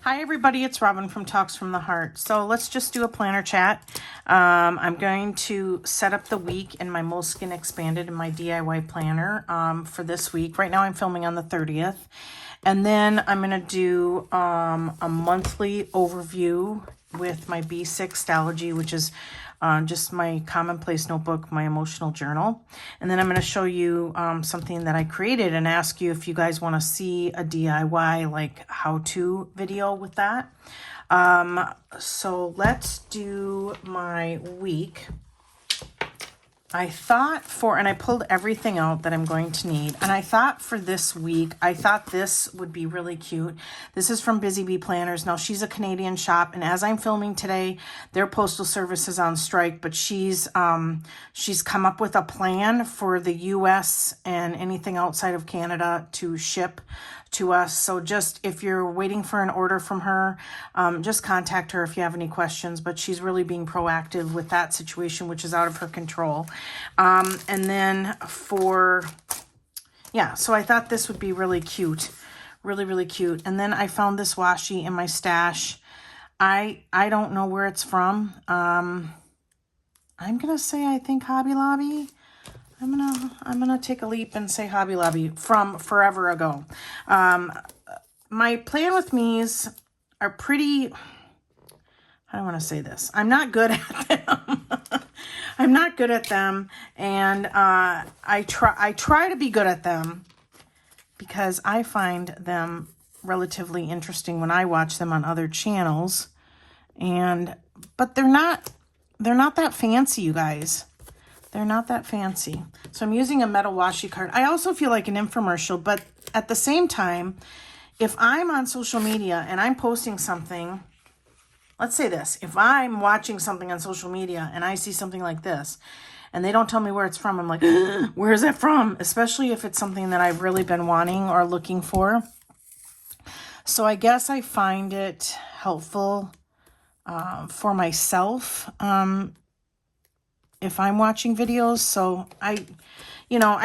Hi everybody, it's Robin from Talks from the Heart. So let's just do a planner chat. I'm going to set up the week in my Moleskine Expanded in my DIY planner for this week. Right now I'm filming on the 30th. And then I'm going to do a monthly overview with my B6 Stalogy, which is just my commonplace notebook, my emotional journal. And then I'm going to show you something that I created and ask you if you guys want to see a DIY like how-to video with that. So let's do my week. I thought and I pulled everything out that I'm going to need. And I thought for this week, I thought this would be really cute. This is from Busy Bee Planners. Now, she's a Canadian shop. And as I'm filming today, their postal service is on strike. But she's come up with a plan for the U.S. and anything outside of Canada to ship to us. So just if you're waiting for an order from her, just contact her if you have any questions. But she's really being proactive with that situation, which is out of her control. And then so I thought this would be really cute, really cute. And then I found this washi in my stash. I don't know where it's from. I'm gonna say I think Hobby Lobby. I'm gonna take a leap and say Hobby Lobby from forever ago. My plan with me's are pretty, I don't want to say this. I'm not good at them. I'm not good at them, and I try to be good at them because I find them relatively interesting when I watch them on other channels. But they're not that fancy, you guys. They're not that fancy. So I'm using a metal washi card. I also feel like an infomercial, but at the same time, if I'm on social media and I'm posting something, let's say this, if I'm watching something on social media and I see something like this and they don't tell me where it's from, I'm like, where is that from? Especially if it's something that I've really been wanting or looking for. So I guess I find it helpful for myself if I'm watching videos. So I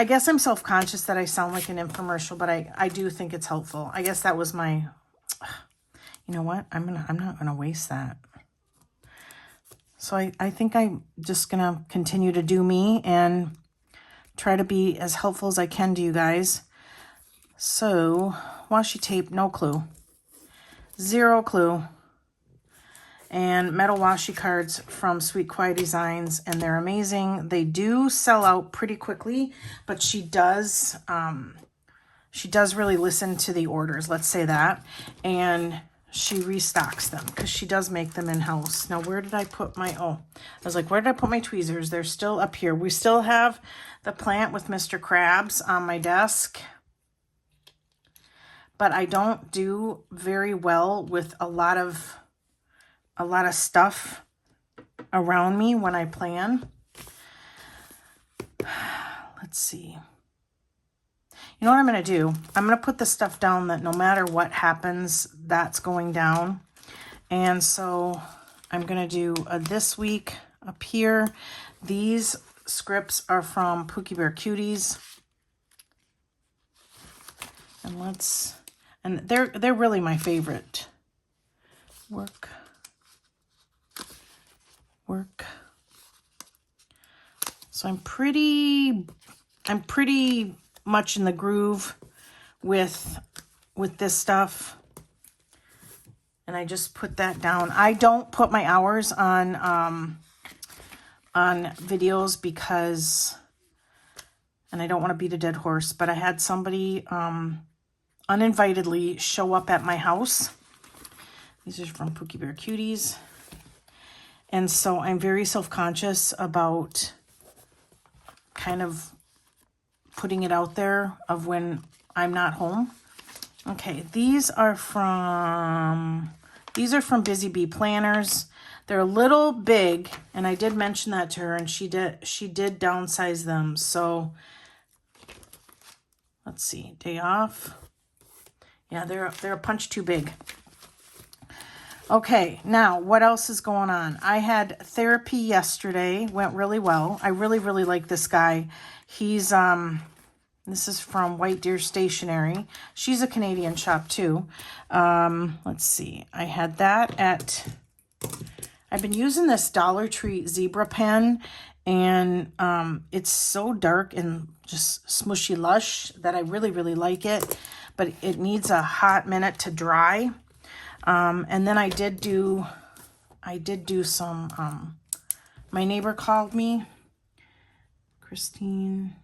guess I'm self-conscious that I sound like an infomercial, but I do think it's helpful. I guess that was my, you know what? I'm not gonna waste that. So I think I'm just gonna continue to do me and try to be as helpful as I can to you guys. So washi tape, no clue. Zero clue. And metal washi cards from Sweet Quiet Designs, and they're amazing. They do sell out pretty quickly, but she does really listen to the orders, let's say that, and she restocks them because she does make them in-house. Now, where did I put my, I was like, where did I put my tweezers? They're still up here. We still have the plant with Mr. Krabs on my desk, but I don't do very well with a lot of stuff around me when I plan. Let's see. You know what I'm going to do? I'm going to put the stuff down that no matter what happens, that's going down. And so I'm going to do this week up here. These scripts are from Pookie Bear Cuties. And they're really my favorite. Work. So I'm pretty much in the groove with this stuff, and I just put that down. I don't put my hours on videos because, and I don't want to beat a dead horse, but I had somebody uninvitedly show up at my house. These are from Pookie Bear Cuties. And so I'm very self-conscious about kind of putting it out there of when I'm not home. Okay, these are from Busy Bee Planners. They're a little big, and I did mention that to her, and she did downsize them. So let's see, day off. Yeah, they're a punch too big. Okay, now what else is going on? I had therapy yesterday, went really well. I really like this guy. He's, now This is from White Deer Stationery. She's a Canadian shop too. Let's see. I had that at... I've been using this Dollar Tree zebra pen, and it's so dark and just smushy lush that I really, really like it. But it needs a hot minute to dry. And then I did do some, my neighbor called me, Christine,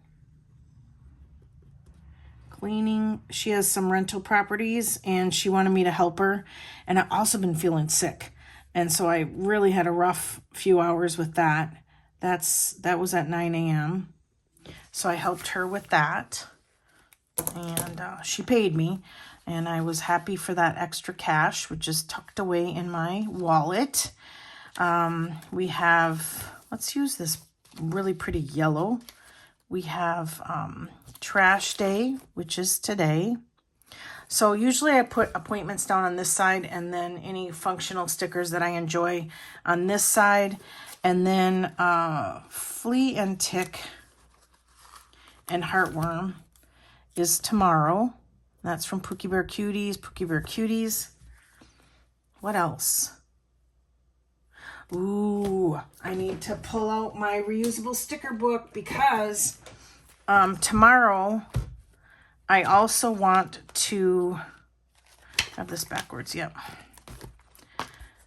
cleaning. She has some rental properties and she wanted me to help her. And I've also been feeling sick. And so I really had a rough few hours with that. That was at 9 a.m. So I helped her with that. And she paid me. And I was happy for that extra cash, which is tucked away in my wallet. We have, let's use this really pretty yellow. We have Trash Day, which is today. So usually I put appointments down on this side and then any functional stickers that I enjoy on this side. And then Flea and Tick and Heartworm is tomorrow. That's from Pookie Bear Cuties, Pookie Bear Cuties. What else? Ooh, I need to pull out my reusable sticker book because tomorrow I also want to have this backwards. Yep.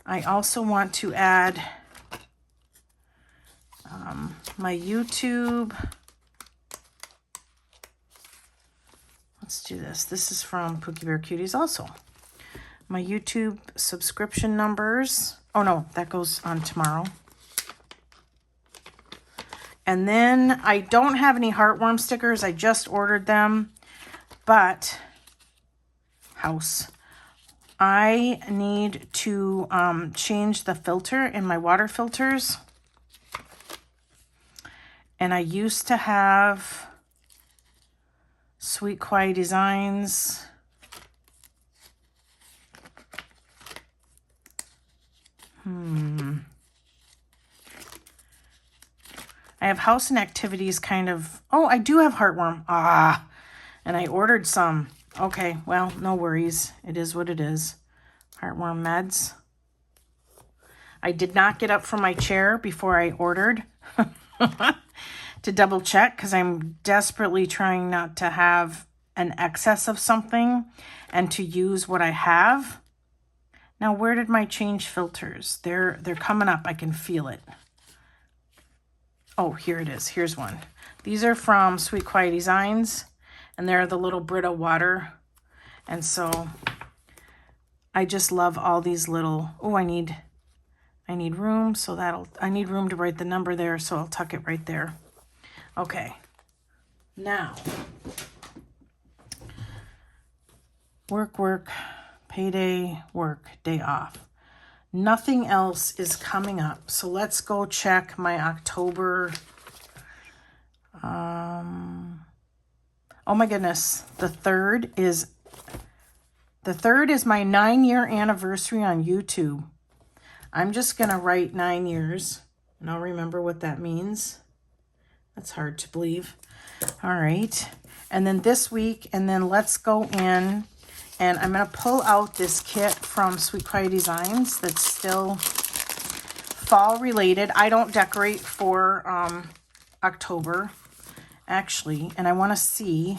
I also want to add my YouTube. Let's do this. This is from Pookie Bear Cuties also. My YouTube subscription numbers. Oh no, that goes on tomorrow. And then I don't have any heartworm stickers. I just ordered them. But, house, I need to change the filter in my water filters. And I used to have Sweet Quiet Designs. I have House and Activities kind of... Oh, I do have Heartworm. And I ordered some. Okay, well, no worries. It is what it is. Heartworm meds. I did not get up from my chair before I ordered to double check because I'm desperately trying not to have an excess of something and to use what I have. Now, where did my change filters? They're coming up. I can feel it. Oh, here it is. Here's one. These are from Sweet Quiet Designs, and they're the little Brita water. And so I just love all these little... Oh, I need room, so I need room to write the number there, so I'll tuck it right there. Okay. Now, work, payday, work, day off. Nothing else is coming up. So let's go check my October. Oh my goodness. The third is my 9-year anniversary on YouTube. I'm just going to write 9 years and I'll remember what that means. That's hard to believe. All right. And then this week, and then let's go in. And I'm going to pull out this kit from Sweet Quiet Designs that's still fall related. I don't decorate for October, actually. And I want to see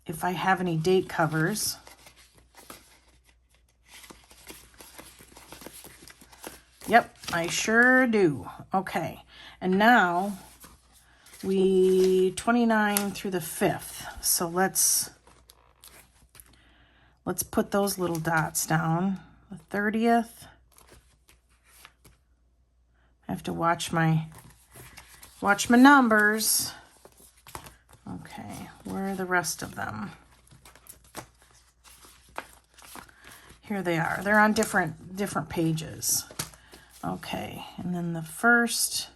if I have any date covers. Yep, I sure do. Okay. And now 29 through the 5th. So let's put those little dots down. The 30th. I have to watch my numbers. Okay, where are the rest of them? Here they are. They're on different pages. Okay, and then the 1st.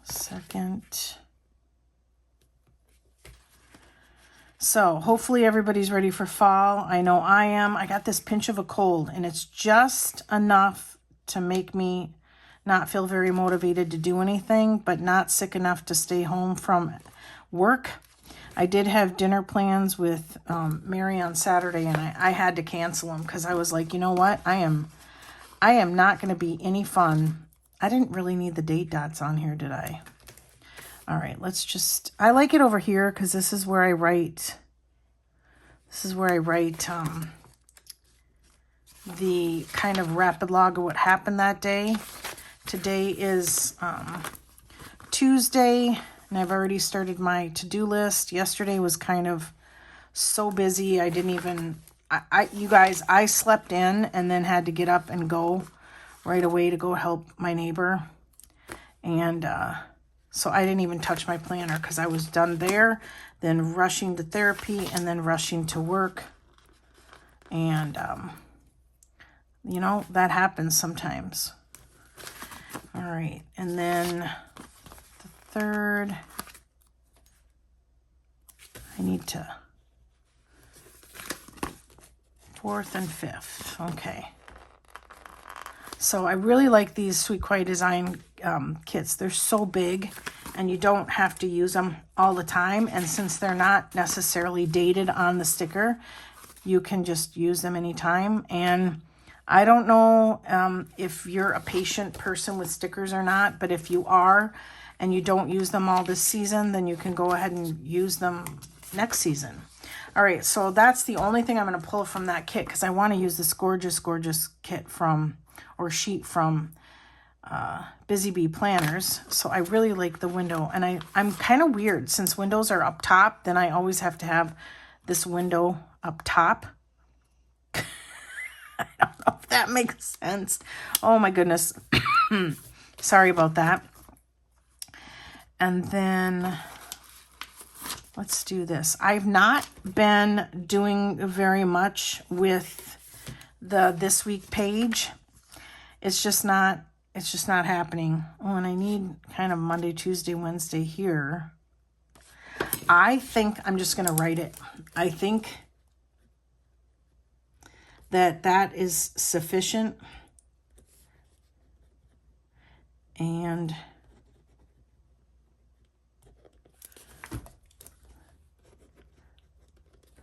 2nd. So hopefully everybody's ready for fall. I know I am. I got this pinch of a cold and it's just enough to make me not feel very motivated to do anything, but not sick enough to stay home from work. I did have dinner plans with Mary on Saturday, and I had to cancel them because I was like, you know what? I am not going to be any fun. I didn't really need the date dots on here, did I? All right, let's just, I like it over here because this is where I write, the kind of rapid log of what happened that day. Today is Tuesday, and I've already started my to-do list. Yesterday was kind of so busy. I didn't even, you guys, I slept in and then had to get up and go right away to go help my neighbor. And so I didn't even touch my planner because I was done there, then rushing to therapy, and then rushing to work. And, you know, that happens sometimes. All right, and then the third, I need to, fourth and fifth, okay. So I really like these Sweet Quiet Design kits. They're so big, and you don't have to use them all the time, and since they're not necessarily dated on the sticker, you can just use them anytime. And I don't know if you're a patient person with stickers or not, but if you are and you don't use them all this season, then you can go ahead and use them next season. All right, so that's the only thing I'm going to pull from that kit because I want to use this gorgeous, gorgeous kit from, or sheet from Busy Bee Planners. So I really like the window, and I'm kind of weird. Since windows are up top, then I always have to have this window up top. I don't know if that makes sense. Oh my goodness. Sorry about that. And then let's do this. I've not been doing very much with the this week page. It's just not happening. Oh, and I need kind of Monday, Tuesday, Wednesday here. I think I'm just going to write it. I think that is sufficient. And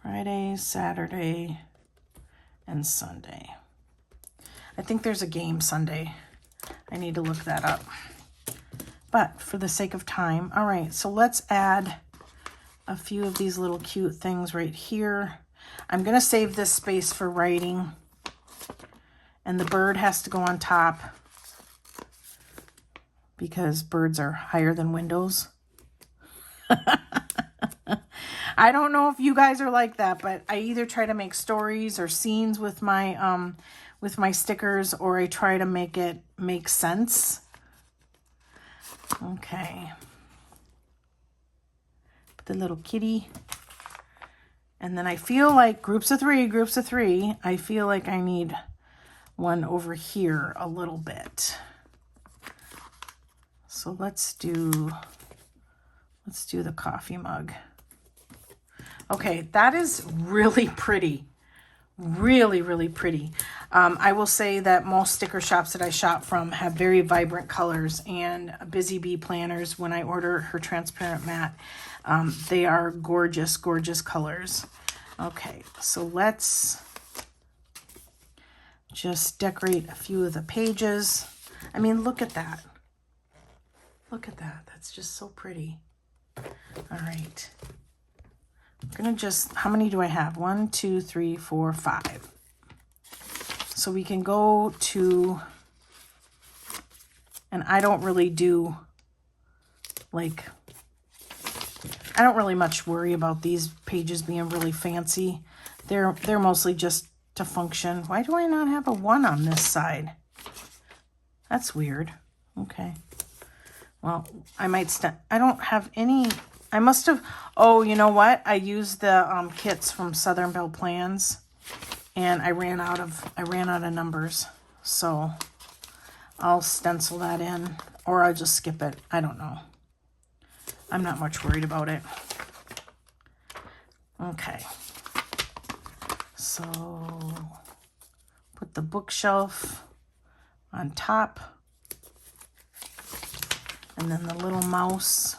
Friday, Saturday, and Sunday. I think there's a game Sunday. I need to look that up. But for the sake of time, all right, so let's add a few of these little cute things right here. I'm going to save this space for writing, and the bird has to go on top because birds are higher than windows. I don't know if you guys are like that, but I either try to make stories or scenes with my stickers, or I try to make it make sense. Okay. Put the little kitty. And then I feel like groups of three. I feel like I need one over here a little bit. So let's do the coffee mug. Okay, that is really pretty. Really, really pretty. I will say that most sticker shops that I shop from have very vibrant colors, and Busy Bee Planners, when I order her transparent matte, they are gorgeous, gorgeous colors. Okay, so let's just decorate a few of the pages. I mean, look at that. Look at that. That's just so pretty. All right. I'm going to just, how many do I have? 1, 2, 3, 4, 5. So we can go to, and I don't really do, like, I don't really much worry about these pages being really fancy. They're mostly just to function. Why do I not have a 1 on this side? That's weird. Okay. Well, I might I don't have any. I must have. Oh, you know what? I used the kits from Southern Belle Plans, and I ran out of numbers. So I'll stencil that in, or I'll just skip it. I don't know. I'm not much worried about it. Okay. So put the bookshelf on top. And then the little mouse.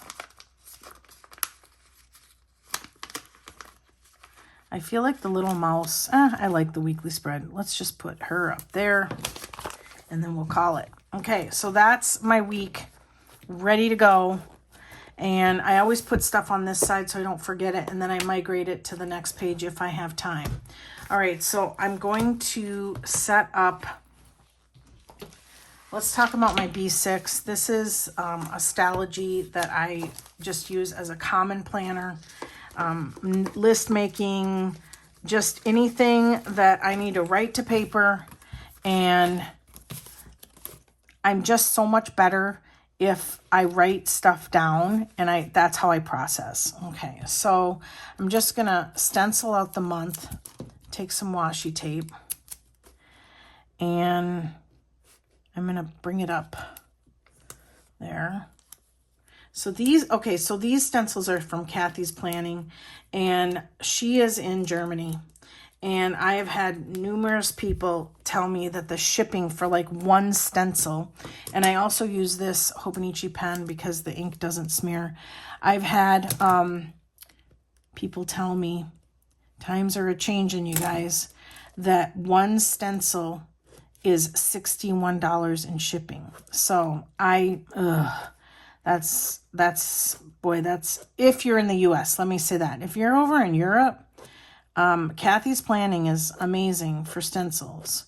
I feel like the little mouse, I like the weekly spread. Let's just put her up there and then we'll call it. Okay, so that's my week ready to go. And I always put stuff on this side so I don't forget it, and then I migrate it to the next page if I have time. All right, so I'm going to set up, let's talk about my B6. This is a Stalogy that I just use as a common planner, list making, just anything that I need to write to paper, and I'm just so much better if I write stuff down, and that's how I process. Okay, so I'm just gonna stencil out the month, take some washi tape, and I'm gonna bring it up there. So these stencils are from Kathie's Planning, and she is in Germany. And I have had numerous people tell me that the shipping for like one stencil, and I also use this Hobonichi pen because the ink doesn't smear. I've had people tell me, times are a-changing, you guys, that one stencil is $61 in shipping. So that's if you're in the US, let me say that. If you're over in Europe, Kathie's Planning is amazing for stencils,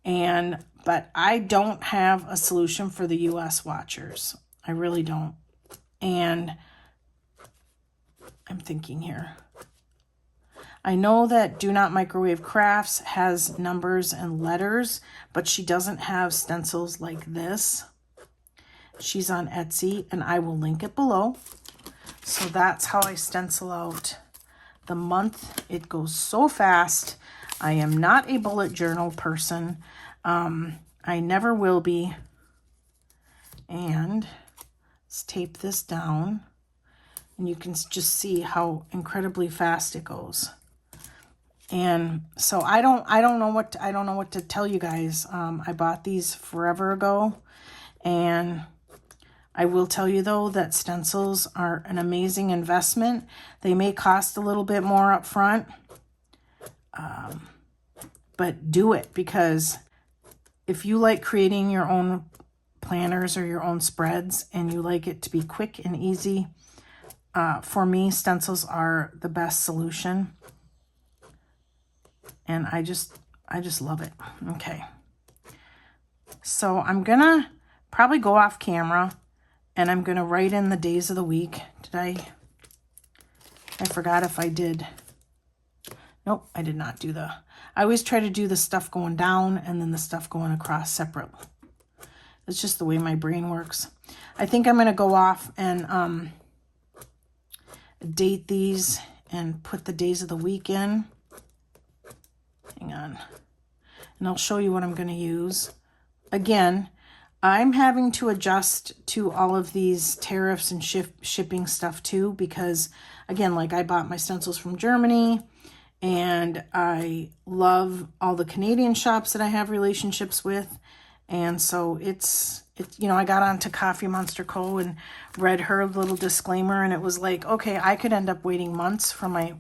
but I don't have a solution for the US watchers. I really don't. And I'm thinking here. I know that Do Not Microwave Crafts has numbers and letters, but she doesn't have stencils like this. She's on Etsy, and I will link it below. So that's how I stencil out the month. It goes so fast. I am not a bullet journal person. I never will be. And let's tape this down, and you can just see how incredibly fast it goes. And so I don't know what to tell you guys. I bought these forever ago, and I will tell you though that stencils are an amazing investment. They may cost a little bit more up front, but do it, because if you like creating your own planners or your own spreads and you like it to be quick and easy, for me, stencils are the best solution. And I just love it. Okay. So I'm gonna probably go off camera, and I'm gonna write in the days of the week. I forgot if I did. Nope, I did not do I always try to do the stuff going down and then the stuff going across separate. It's just the way my brain works. I think I'm gonna go off and date these and put the days of the week in. Hang on. And I'll show you what I'm going to use. Again, I'm having to adjust to all of these tariffs and shipping stuff too, because again, like I bought my stencils from Germany, and I love all the Canadian shops that I have relationships with. And so it's I got onto Coffee Monster Co. and read her little disclaimer, and it was like, okay, I could end up waiting months for my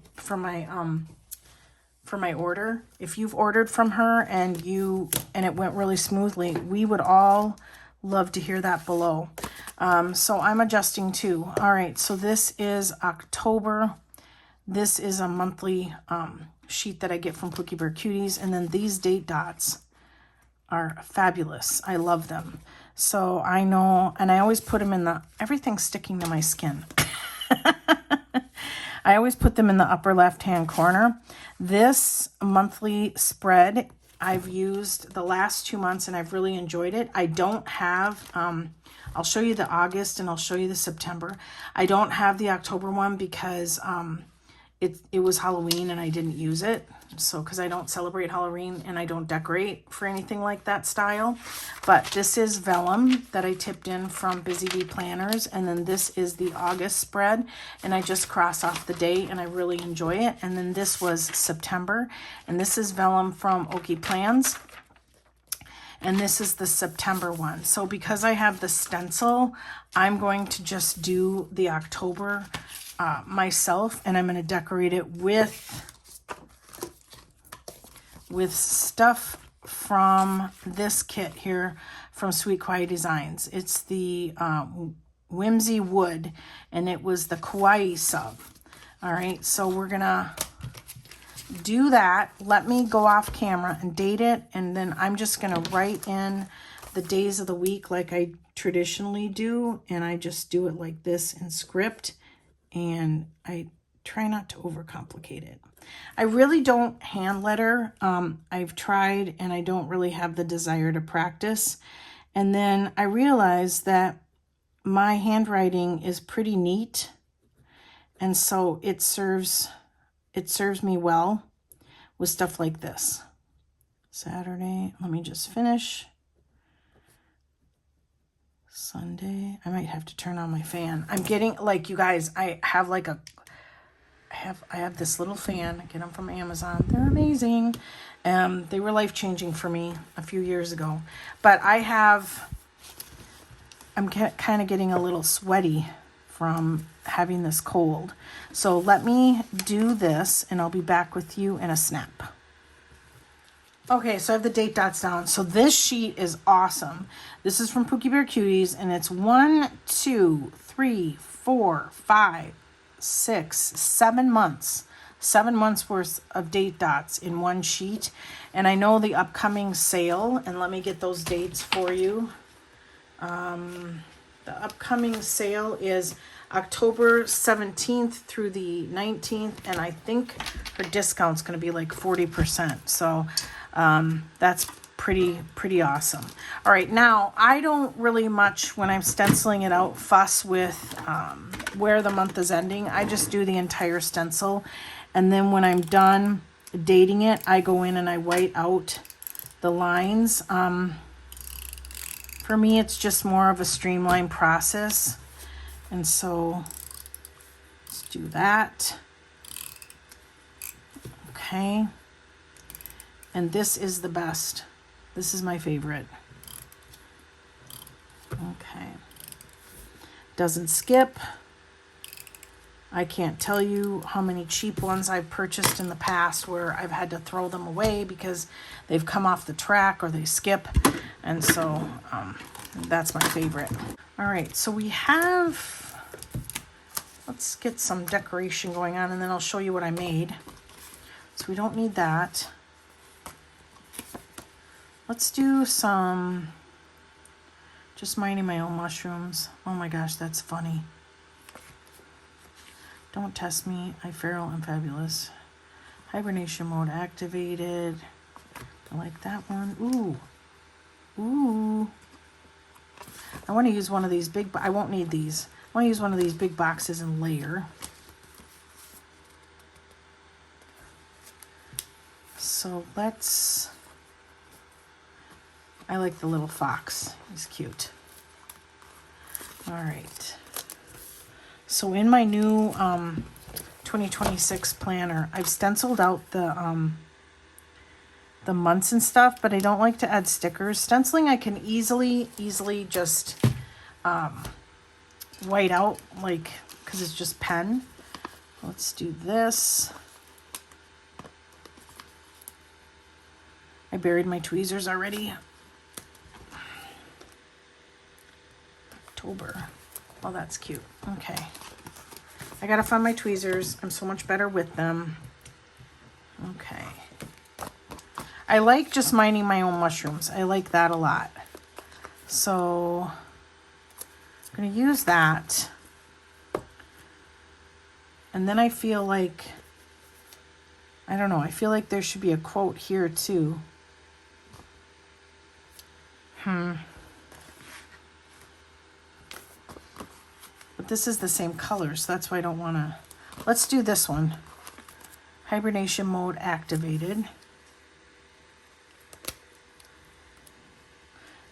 order. If you've ordered from her and it went really smoothly, we would all love to hear that below. So I'm adjusting too. All right, so this is October. This is a monthly sheet that I get from Pookie Bear Cuties, and then these date dots are fabulous. I love them. So I know, and I always put them in everything's sticking to my skin. I always put them in the upper left-hand corner. This monthly spread I've used the last 2 months, and I've really enjoyed it. I don't have, I'll show you the August and I'll show you the September. I don't have the October one because it was Halloween and I didn't use it. So, because I don't celebrate Halloween and I don't decorate for anything like that style. But this is vellum that I tipped in from Busy Bee Planners. And then this is the August spread. And I just cross off the date and I really enjoy it. And then this was September. And this is vellum from Okie Plans. and this is the September one. So because I have the stencil, I'm going to just do the October myself, and I'm going to decorate it with stuff from this kit here from Sweet Kawaii Designs. It's the Whimsy Wood, and it was the Kawaii sub. All right, so we're gonna do that. Let me go off camera and date it, and then I'm just gonna write in the days of the week like I traditionally do, and I just do it like this in script, and I try not to overcomplicate it. I really don't hand letter. I've tried, and I don't really have the desire to practice. And then I realized that my handwriting is pretty neat, and so it serves me well with stuff like this. Saturday, let me just finish. Sunday, I might have to turn on my fan. I'm getting, like, you guys, I have like a I have this little fan. I get them from Amazon. They're amazing. They were life-changing for me a few years ago. But I'm kind of getting a little sweaty from having this cold. So let me do this, and I'll be back with you in a snap. Okay, so I have the date dots down. So this sheet is awesome. This is from Pookie Bear Cuties, and it's 1, 2, 3, 4, 5, 6, 7 months. 7 months worth of date dots in one sheet. And I know the upcoming sale, and let me get those dates for you. The upcoming sale is October 17th through the 19th, and I think her discount's going to be like 40%. So that's pretty awesome. All right, now I don't really much, when I'm stenciling it out, fuss with where the month is ending. I just do the entire stencil, and then when I'm done dating it, I go in and I white out the lines. For me, it's just more of a streamlined process, and so let's do that. Okay, and this is the best. This is my favorite. Okay. Doesn't skip. I can't tell you how many cheap ones I've purchased in the past where I've had to throw them away because they've come off the track or they skip. And so that's my favorite. All right, so we have, let's get some decoration going on, and then I'll show you what I made. So we don't need that. Let's do some, just minding my own mushrooms. Oh my gosh, that's funny. Don't test me, I feral and fabulous. Hibernation mode activated. I like that one. Ooh. I want to use one of these big, I won't need these. I want to use one of these big boxes and layer. So let's, I like the little fox. He's cute. All right. So in my new 2026 planner, I've stenciled out the months and stuff, but I don't like to add stickers. Stenciling, I can easily just white out, like, because it's just pen. Let's do this. I buried my tweezers already. October. Oh, that's cute. Okay. I gotta find my tweezers. I'm so much better with them. Okay. I like just minding my own mushrooms. I like that a lot. So I'm gonna use that. And then I feel like, I don't know, I feel like there should be a quote here too. But this is the same color, so that's why I don't want to. Let's do this one. Hibernation mode activated.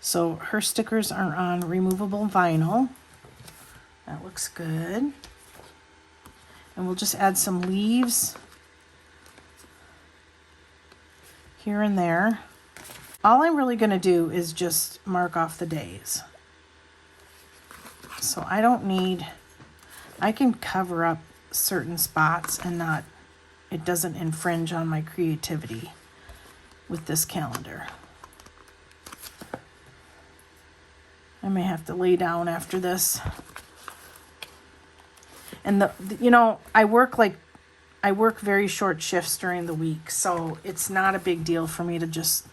So her stickers are on removable vinyl. That looks good. And we'll just add some leaves here and there. all I'm really going to do is just mark off the days. So I don't need, I can cover up certain spots and not, it doesn't infringe on my creativity with this calendar. I may have to lay down after this. And you know, I work very short shifts during the week, so it's not a big deal for me to just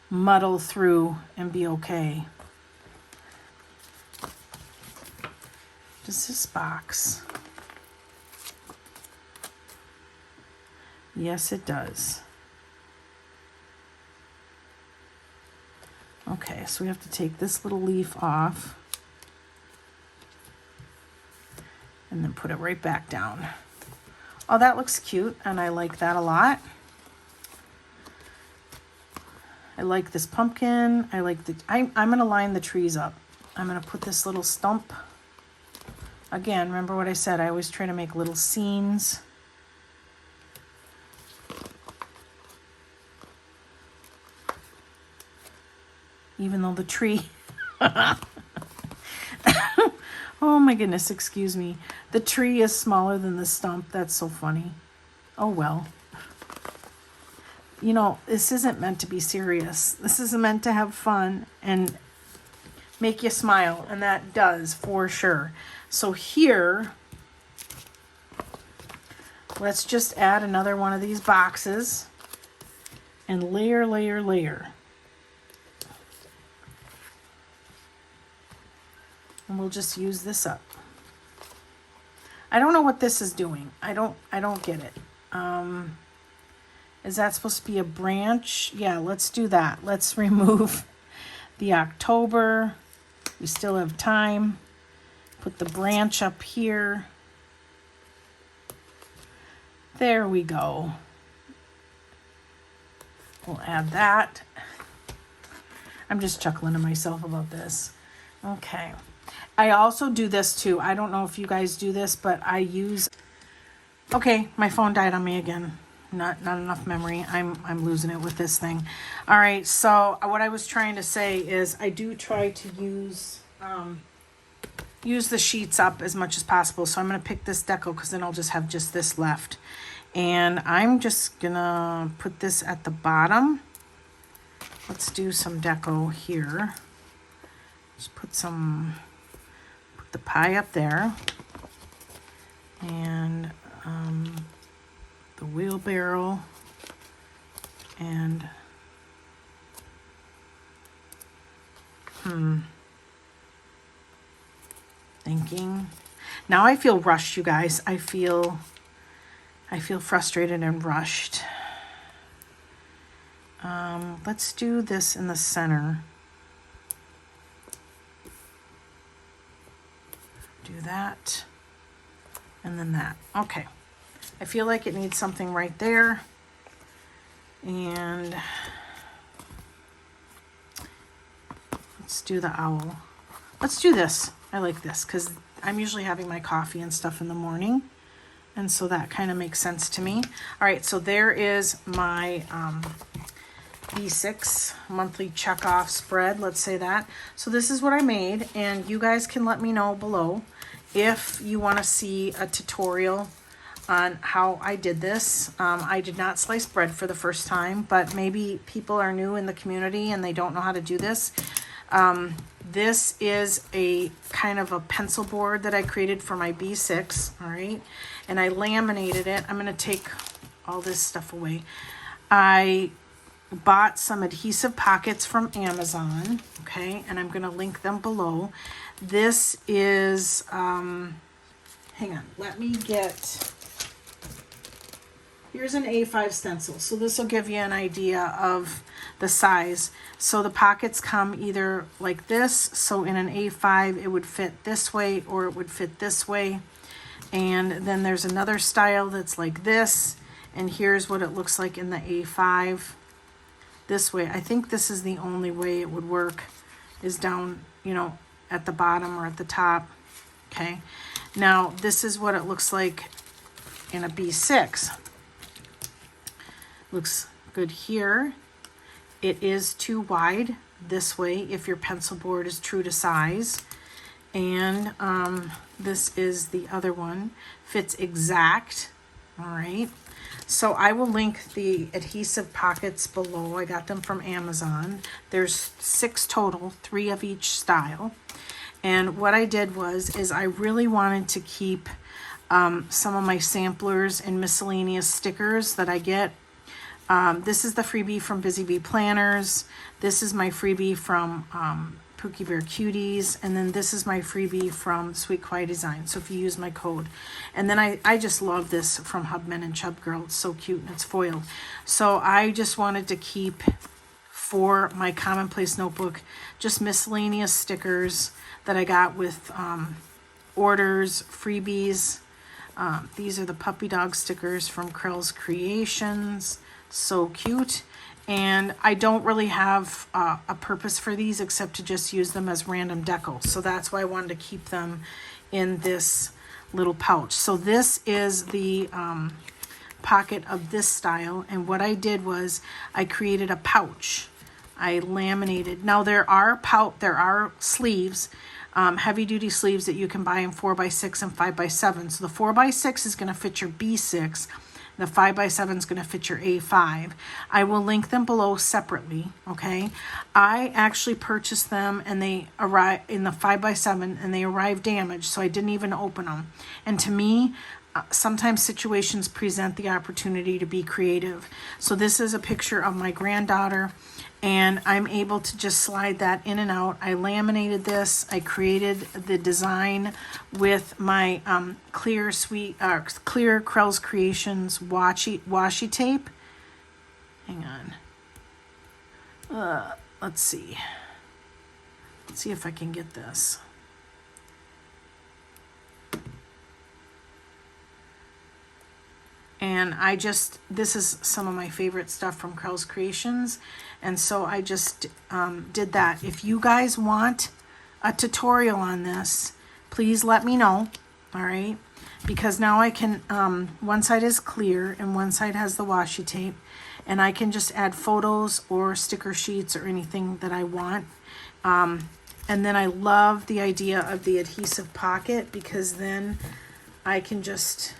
muddle through and be okay. Does this box? Yes, it does. Okay, so we have to take this little leaf off and then put it right back down. Oh, that looks cute, and I like that a lot. I like this pumpkin. I like the, I'm going to line the trees up. I'm going to put this little stump. Again, remember what I said, I always try to make little scenes. Even though the tree, oh my goodness, excuse me. The tree is smaller than the stump. That's so funny. Oh well. You know, this isn't meant to be serious. This is meant to have fun and make you smile. And that does for sure. So here, let's just add another one of these boxes and layer, layer, layer. And we'll just use this up. I don't know what this is doing. I don't get it. Is that supposed to be a branch? Yeah, let's do that. Let's remove the October. We still have time. Put the branch up here. There we go. We'll add that. I'm just chuckling to myself about this. Okay. I also do this too. I don't know if you guys do this, but I use, okay, my phone died on me again. Not enough memory. I'm losing it with this thing. All right, so what I was trying to say is I do try to use the sheets up as much as possible. So I'm going to pick this deco because then I'll just have just this left. And I'm just going to put this at the bottom. Let's do some deco here. Just put the pie up there, and the wheelbarrow, and thinking. Now I feel rushed, you guys. I feel frustrated and rushed. Let's do this in the center. Do that, and then that. Okay, I feel like it needs something right there, and let's do the owl. Let's do this. I like this because I'm usually having my coffee and stuff in the morning, and so that kind of makes sense to me. All right, so there is my B6 monthly check-off spread, let's say that. So this is what I made, and you guys can let me know below if you want to see a tutorial on how I did this. I did not slice bread for the first time, but maybe people are new in the community and they don't know how to do this. This is a kind of a pencil board that I created for my B6, all right? And I laminated it. I'm going to take all this stuff away. I bought some adhesive pockets from Amazon, okay? And I'm going to link them below. This is, hang on, let me get, here's an A5 stencil. So this will give you an idea of the size. So the pockets come either like this. So in an A5, it would fit this way or it would fit this way. And then there's another style that's like this. And here's what it looks like in the A5 this way. I think this is the only way it would work, is down, you know, at the bottom or at the top. Okay. Now this is what it looks like in a B6. Looks good here. It is too wide this way if your pencil board is true to size. And this is the other one. Fits exact. All right. So I will link the adhesive pockets below. I got them from Amazon. There's 6 total, 3 of each style. And what I did is I really wanted to keep some of my samplers and miscellaneous stickers that I get. This is the freebie from Busy Bee Planners. This is my freebie from Pookie Bear Cuties. And then this is my freebie from Sweet Quiet Design. So if you use my code. And then I just love this from Hubman Chubgirl. It's so cute and it's foiled. So I just wanted to keep for my commonplace notebook just miscellaneous stickers that I got with orders, freebies. These are the puppy dog stickers from Krels Creations. So cute. And I don't really have a purpose for these except to just use them as random deco. So that's why I wanted to keep them in this little pouch. So this is the pocket of this style. And what I did was I created a pouch. I laminated. Now there are sleeves, heavy duty sleeves that you can buy in 4x6 and 5x7. So the 4x6 is going to fit your B6. The 5x7 is going to fit your A5. I will link them below separately, okay? I actually purchased them and they arrived in the 5x7 and they arrived damaged, so I didn't even open them. And to me, sometimes situations present the opportunity to be creative. So this is a picture of my granddaughter and I'm able to just slide that in and out. I laminated this. I created the design with my clear Krels Creations washi tape. Hang on. Let's see. Let's see if I can get this. And this is some of my favorite stuff from Krels Creations. And so I just did that. If you guys want a tutorial on this, please let me know. All right. Because now I can, one side is clear and one side has the washi tape. And I can just add photos or sticker sheets or anything that I want. And then I love the idea of the adhesive pocket because then I can just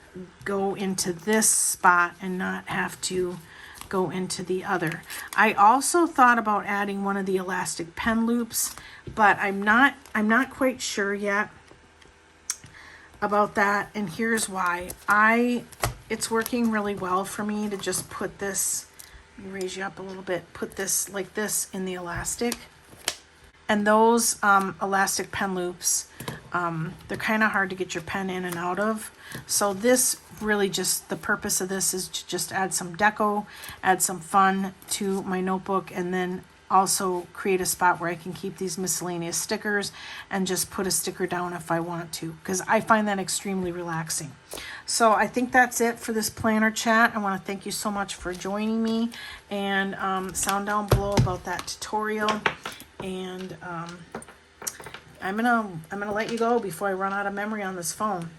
go into this spot and not have to go into the other. I also thought about adding one of the elastic pen loops, but I'm not quite sure yet about that. And here's why. It's working really well for me to just put this, let me raise you up a little bit, put this like this in the elastic. And those elastic pen loops, they're kind of hard to get your pen in and out of. So this really just, the purpose of this is to just add some deco, add some fun to my notebook, and then also create a spot where I can keep these miscellaneous stickers and just put a sticker down if I want to, because I find that extremely relaxing. So I think that's it for this planner chat. I want to thank you so much for joining me, and sound down below about that tutorial. And I'm gonna let you go before I run out of memory on this phone.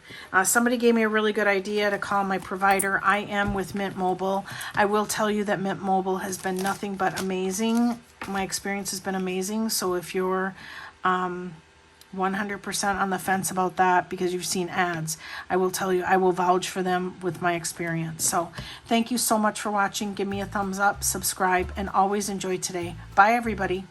Somebody gave me a really good idea to call my provider. I am with Mint Mobile. I will tell you that Mint Mobile has been nothing but amazing. My experience has been amazing. So if you're 100% on the fence about that because you've seen ads, I will tell you, I will vouch for them with my experience. So thank you so much for watching. Give me a thumbs up, subscribe, and always enjoy today. Bye, everybody.